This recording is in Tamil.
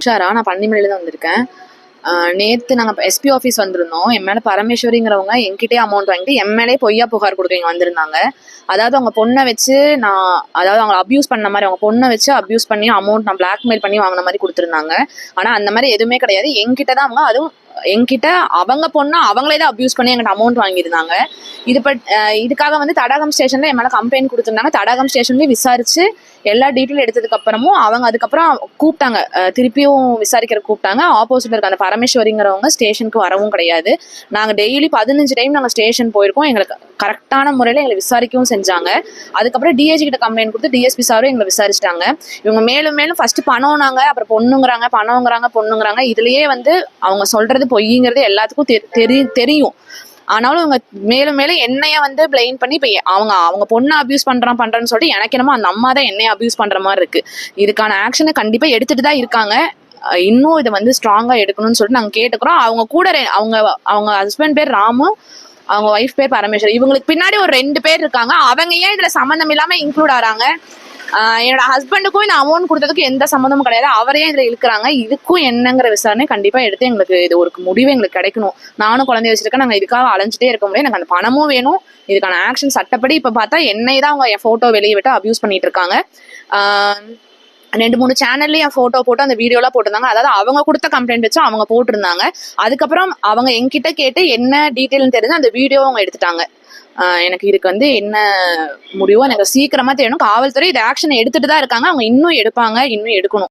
உஷாரா, நான் பன்னிமலையில தான் வந்திருக்கேன். நேற்று நாங்கள் எஸ்பி ஆஃபீஸ் வந்திருந்தோம். என் மேலே பரமேஸ்வரிங்கிறவங்க என்கிட்டே அமௌண்ட் வாங்கிட்டு என் மேலே பொய்யா புகார் கொடுக்க இங்கே வந்திருந்தாங்க. அதாவது அவங்க பொண்ணை வச்சு அதாவது அவங்களை அப்யூஸ் பண்ண மாதிரி, அவங்க பொண்ணை வச்சு அப்யூஸ் பண்ணி அமௌண்ட் நான் பிளாக்மெயில் பண்ணி வாங்கின மாதிரி கொடுத்துருந்தாங்க. ஆனால் அந்த மாதிரி எதுவுமே கிடையாது. என்கிட்ட தான் அவங்க, அதுவும் என்கிட்ட அவங்க பொண்ணை அவங்களே தான் அப்யூஸ் பண்ணி என்கிட்ட அமௌண்ட் வாங்கியிருந்தாங்க. இதுக்காக வந்து தடாகம் ஸ்டேஷன்ல என் மேலே கம்ப்ளைண்ட் கொடுத்துருந்தாங்க. தடாகம் ஸ்டேஷன்லேயும் விசாரிச்சு எல்லா டீட்டெயில் எடுத்ததுக்கு அப்புறமும் அவங்க அதுக்கப்புறம் கூப்பிட்டாங்க, திருப்பியும் விசாரிக்கிற கூப்பிட்டாங்க. ஆப்போசிட்ல இருக்க அந்த பரமேஸ்வரிங்கிறவங்க ஸ்டேஷனுக்கு வரவும் கிடையாது. நாங்கள் டெய்லி 15 டைம் நாங்கள் ஸ்டேஷன் போயிருக்கோம். எங்களுக்கு கரெக்டான முறையில் எங்களை விசாரிக்கவும் செஞ்சாங்க. அதுக்கப்புறம் டிஐஜி கிட்ட கம்ப்ளைண்ட் கொடுத்து டிஎஸ்பி சாரும் எங்களை விசாரிச்சிட்டாங்க. இவங்க மேலும் மேலும் ஃபர்ஸ்ட் பணம்னாங்க, அப்புறம் பொண்ணுங்கிறாங்க. இதுலயே வந்து அவங்க சொல்றது பொய்ங்கிறது எல்லாத்துக்கும் தெரியும். ஆனாலும் இவங்க மேலும் மேலும் என்னைய வந்து பிளெயின் பண்ணி இப்போ அவங்க பொண்ணை அபியூஸ் பண்றேன்னு சொல்லிட்டு எனக்கு என்னமோ அந்த அம்மா தான் என்னைய அபியூஸ் பண்ற மாதிரி இருக்கு. இதுக்கான ஆக்ஷனை கண்டிப்பா எடுத்துட்டு தான் இருக்காங்க. இன்னும் இதை வந்து ஸ்ட்ராங்கா எடுக்கணும்னு சொல்லிட்டு நாங்கள் கேட்டுக்கிறோம். அவங்க கூட அவங்க ஹஸ்பண்ட் பேர் ராமு, அவங்க ஒய்ஃப் பேர் பரமேஸ்வரி. இவங்களுக்கு பின்னாடி ஒரு 2 பேர் இருக்காங்க. அவங்க ஏன் இதுல சம்மந்தம் இல்லாம இன்க்ளூட் ஆறாங்க? என்னோட ஹஸ்பண்டுக்கும் இந்த அமௌண்ட் கொடுத்ததுக்கு எந்த சம்மந்தமும் கிடையாது. அவரே இதுல இழுக்கிறாங்க. இதுக்கும் என்னங்கிற விசாரணை கண்டிப்பா எடுத்து எங்களுக்கு இது ஒரு முடிவு எங்களுக்கு கிடைக்கணும். நானும் குழந்தைய வச்சிருக்கேன். நாங்கள் இதுக்காக அலைஞ்சிட்டே இருக்க முடியும். எனக்கு அந்த பணமும் வேணும். இதுக்கான ஆக்ஷன் சட்டப்படி இப்ப பார்த்தா என்னை தான் அவங்க என் போட்டோ வெளியே விட்டு அபியூஸ் பண்ணிட்டு இருக்காங்க. 2-3 சேனல்ல என் போட்டோ போட்டு அந்த வீடியோலாம் போட்டிருந்தாங்க. அதாவது அவங்க கொடுத்த கம்ப்ளைண்ட் வச்சு அவங்க போட்டிருந்தாங்க. அதுக்கப்புறம் அவங்க என்கிட்ட கேட்டு என்ன டீட்டெயில்னு தெரிஞ்சு அந்த வீடியோ அவங்க எடுத்துட்டாங்க. எனக்கு இதுக்கு வந்து என்ன முடிவோ எனக்கு சீக்கிரமா தெரியணும். காவல்துறை இது ஆக்ஷன் எடுத்துட்டு தான் இருக்காங்க. அவங்க இன்னும் எடுப்பாங்க, இன்னும் எடுக்கணும்.